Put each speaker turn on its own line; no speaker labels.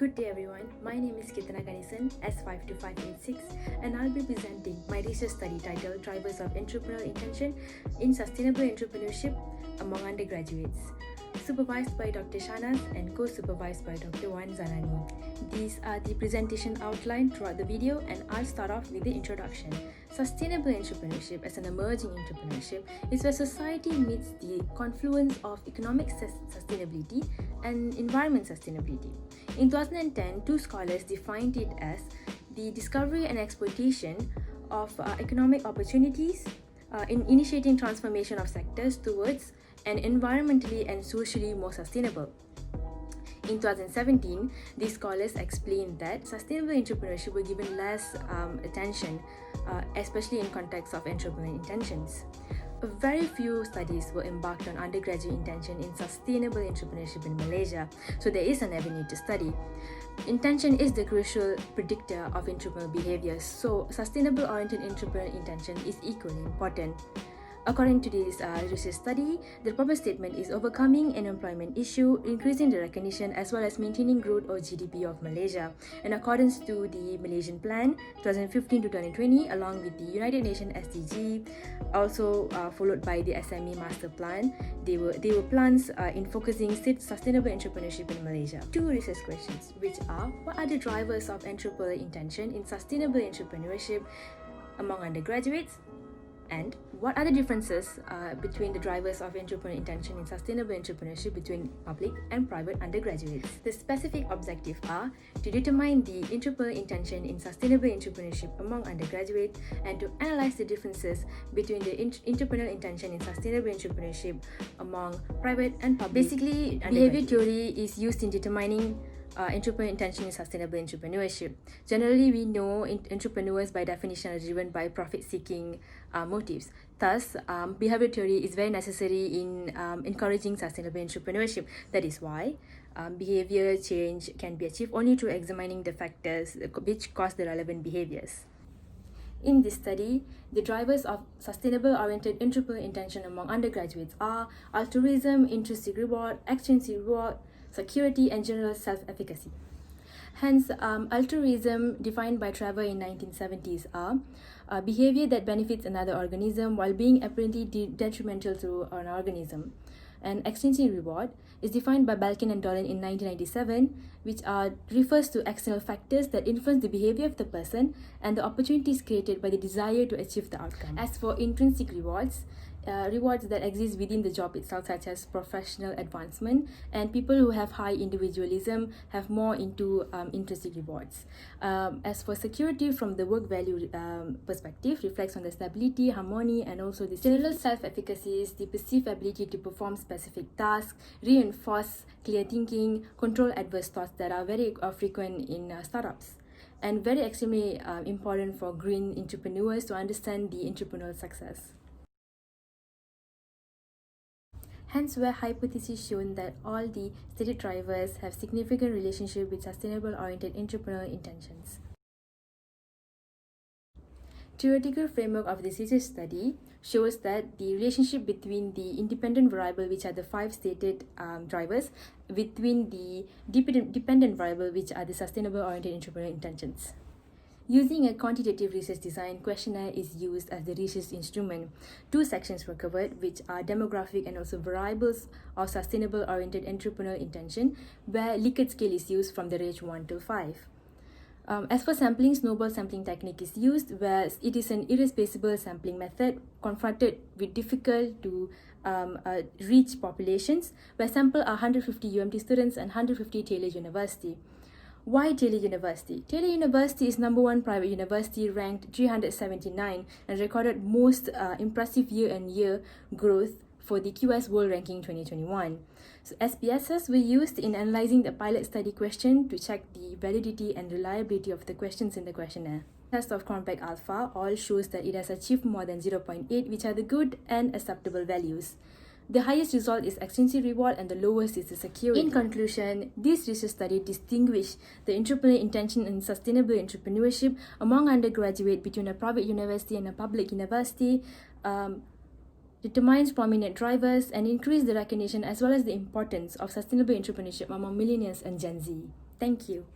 Good day everyone, my name is S52586 and I'll be presenting my research study titled Drivers of Entrepreneurial Intention in Sustainable Entrepreneurship Among Undergraduates, supervised by Dr. Shahnaz and co-supervised by Dr. Wan Zanani. These are the presentation outline throughout the video, and I'll start off with the introduction. Sustainable entrepreneurship as an emerging entrepreneurship is where society meets the confluence of economic sustainability and environment sustainability. In 2010, two scholars defined it as the discovery and exploitation of economic opportunities in initiating transformation of sectors towards an environmentally and socially more sustainable. In 2017, these scholars explained that sustainable entrepreneurship were given less attention, especially in context of entrepreneurial intentions. Very few studies were embarked on undergraduate intention in sustainable entrepreneurship in Malaysia, so there is an avenue to study. Intention is the crucial predictor of entrepreneurial behaviors, so sustainable oriented entrepreneurial intention is equally important. According to this research study, the proper statement is overcoming an employment issue, increasing the recognition as well as maintaining growth or GDP of Malaysia. In accordance to the Malaysian Plan 2015 to 2020, along with the United Nations SDG, also followed by the SME Master Plan, they were plans in focusing sustainable entrepreneurship in Malaysia. Two research questions, which are: what are the drivers of entrepreneurial intention in sustainable entrepreneurship among undergraduates? And what are the differences between the drivers of entrepreneurial intention in sustainable entrepreneurship between public and private undergraduates? The specific objectives are to determine the entrepreneurial intention in sustainable entrepreneurship among undergraduates and to analyze the differences between the entrepreneurial intention in sustainable entrepreneurship among private and public. Basically, behavior theory is used in determining entrepreneurial intention in sustainable entrepreneurship. Generally, we know entrepreneurs by definition are driven by profit-seeking motives. Thus, behavior theory is very necessary in encouraging sustainable entrepreneurship. That is why behavior change can be achieved only through examining the factors which cause the relevant behaviors. In this study, the drivers of sustainable-oriented entrepreneurial intention among undergraduates are altruism, intrinsic reward, extrinsic reward, security, and general self-efficacy. Hence, altruism, defined by Trevor in 1970s, are behavior that benefits another organism while being apparently detrimental to an organism. And extrinsic reward is defined by Balkin and Dolan in 1997, which refers to external factors that influence the behavior of the person and the opportunities created by the desire to achieve the outcome. As for intrinsic rewards, rewards that exist within the job itself, such as professional advancement, and people who have high individualism have more into intrinsic rewards. As for security, from the work value perspective, reflects on the stability, harmony, and also the general self-efficacy is the perceived ability to perform specific tasks, reinforce clear thinking, control adverse thoughts that are very frequent in startups, and very extremely important for green entrepreneurs to understand the entrepreneurial success. Hence, were hypotheses shown that all the stated drivers have significant relationship with sustainable-oriented entrepreneurial intentions. Theoretical framework of this research study shows that the relationship between the independent variable, which are the 5 stated drivers, between the dependent variable, which are the sustainable-oriented entrepreneurial intentions. Using a quantitative research design, questionnaire is used as the research instrument. 2 sections were covered, which are demographic and also variables of sustainable-oriented entrepreneurial intention, where Likert scale is used from the range 1 to 5. As for sampling, snowball sampling technique is used, where it is an irreplaceable sampling method confronted with difficult to reach populations, where sample are 150 UMT students and 150 Taylor University. Why Taylor University? Taylor University is #1 private university, ranked 379 and recorded most impressive year-on-year growth for the QS World Ranking 2021. So SPSS were used in analyzing the pilot study question to check the validity and reliability of the questions in the questionnaire. Test of Cronbach Alpha all shows that it has achieved more than 0.8, which are the good and acceptable values. The highest result is extrinsic reward and the lowest is the security. In conclusion, this research study distinguished the entrepreneurial intention in sustainable entrepreneurship among undergraduate between a private university and a public university, determines prominent drivers, and increase the recognition as well as the importance of sustainable entrepreneurship among millennials and Gen Z. Thank you.